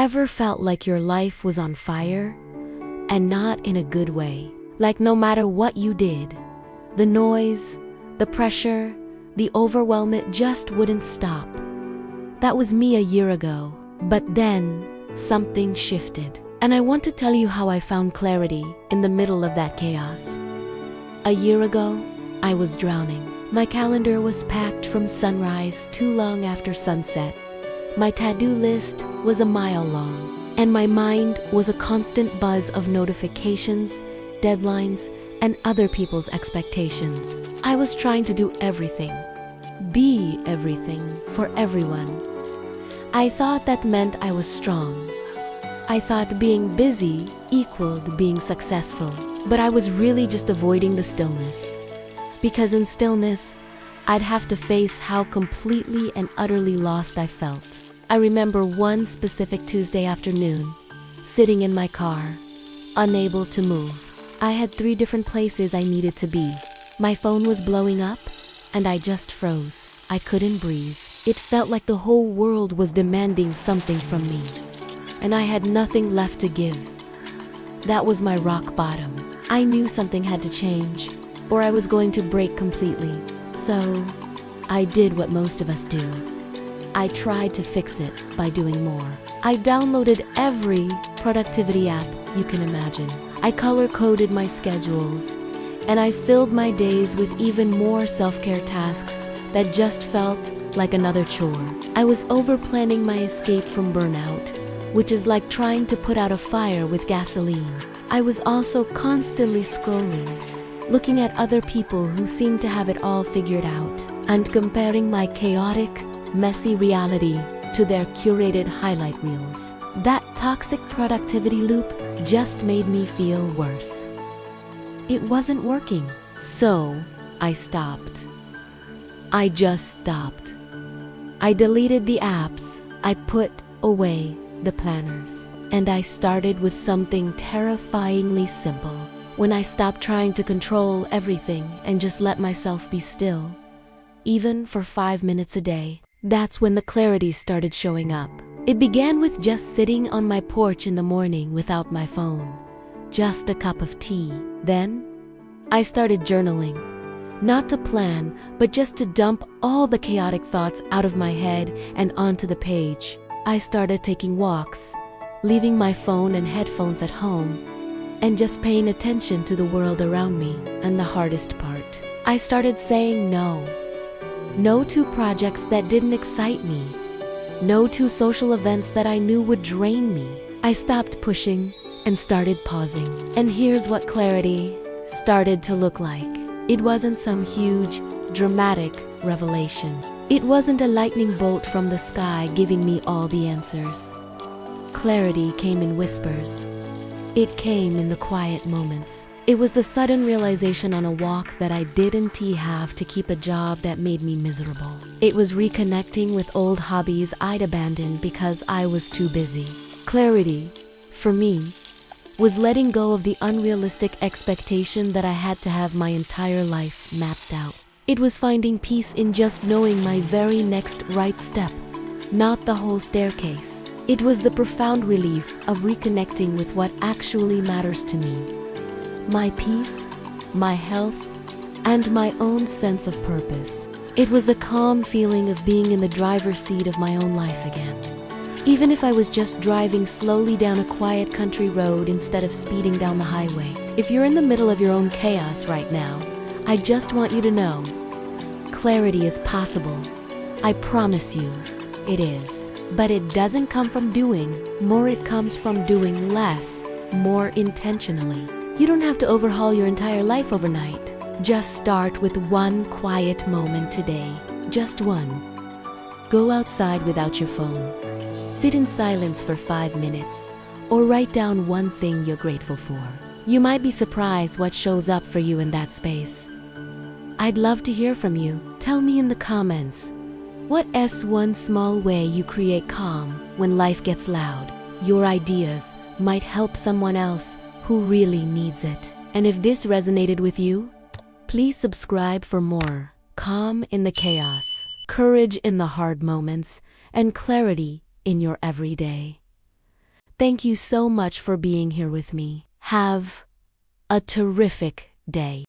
Ever felt like your life was on fire? And not in a good way. Like no matter what you did, the noise, the pressure, the overwhelm, it just wouldn't stop. That was me a year ago. But then, something shifted. And I want to tell you how I found clarity in the middle of that chaos. A year ago, I was drowning. My calendar was packed from sunrise to long after sunset. My to-do list was a mile long, and my mind was a constant buzz of notifications, deadlines, and other people's expectations. I was trying to do everything, be everything for everyone. I thought that meant I was strong. I thought being busy equaled being successful, but I was really just avoiding the stillness. Because in stillness, I'd have to face how completely and utterly lost I felt. I remember one specific Tuesday afternoon, sitting in my car, unable to move. I had 3 different places I needed to be. My phone was blowing up, and I just froze. I couldn't breathe. It felt like the whole world was demanding something from me, and I had nothing left to give. That was my rock bottom. I knew something had to change, or I was going to break completely. So, I did what most of us do. I tried to fix it by doing more. I downloaded every productivity app you can imagine. I color-coded my schedules, and I filled my days with even more self-care tasks that just felt like another chore. I was over-planning my escape from burnout, which is like trying to put out a fire with gasoline. I was also constantly scrolling, looking at other people who seemed to have it all figured out, and comparing my chaotic, messy reality to their curated highlight reels. That toxic productivity loop just made me feel worse. It wasn't working, so I stopped. I just stopped. I deleted the apps, I put away the planners, and I started with something terrifyingly simple. When I stopped trying to control everything and just let myself be still, even for 5 minutes a day, that's when the clarity started showing up. It began with just sitting on my porch in the morning without my phone, just a cup of tea. Then, I started journaling, not to plan, but just to dump all the chaotic thoughts out of my head and onto the page. I started taking walks, leaving my phone and headphones at home, and just paying attention to the world around me. And the hardest part, I started saying no. No to projects that didn't excite me. No to social events that I knew would drain me. I stopped pushing and started pausing. And here's what clarity started to look like. It wasn't some huge, dramatic revelation. It wasn't a lightning bolt from the sky giving me all the answers. Clarity came in whispers. It came in the quiet moments. It was the sudden realization on a walk that I didn't have to keep a job that made me miserable. It was reconnecting with old hobbies I'd abandoned because I was too busy. Clarity, for me, was letting go of the unrealistic expectation that I had to have my entire life mapped out. It was finding peace in just knowing my very next right step, not the whole staircase. It was the profound relief of reconnecting with what actually matters to me. My peace, my health, and my own sense of purpose. It was the calm feeling of being in the driver's seat of my own life again. Even if I was just driving slowly down a quiet country road instead of speeding down the highway. If you're in the middle of your own chaos right now, I just want you to know, clarity is possible. I promise you, it is. But it doesn't come from doing more, it comes from doing less, more intentionally. You don't have to overhaul your entire life overnight. Just start with one quiet moment today. Just one. Go outside without your phone. Sit in silence for 5 minutes, or write down one thing you're grateful for. You might be surprised what shows up for you in that space. I'd love to hear from you. Tell me in the comments, what's one small way you create calm when life gets loud? Your ideas might help someone else who really needs it. And if this resonated with you, please subscribe for more. Calm in the chaos, courage in the hard moments, and clarity in your everyday. Thank you so much for being here with me. Have a terrific day.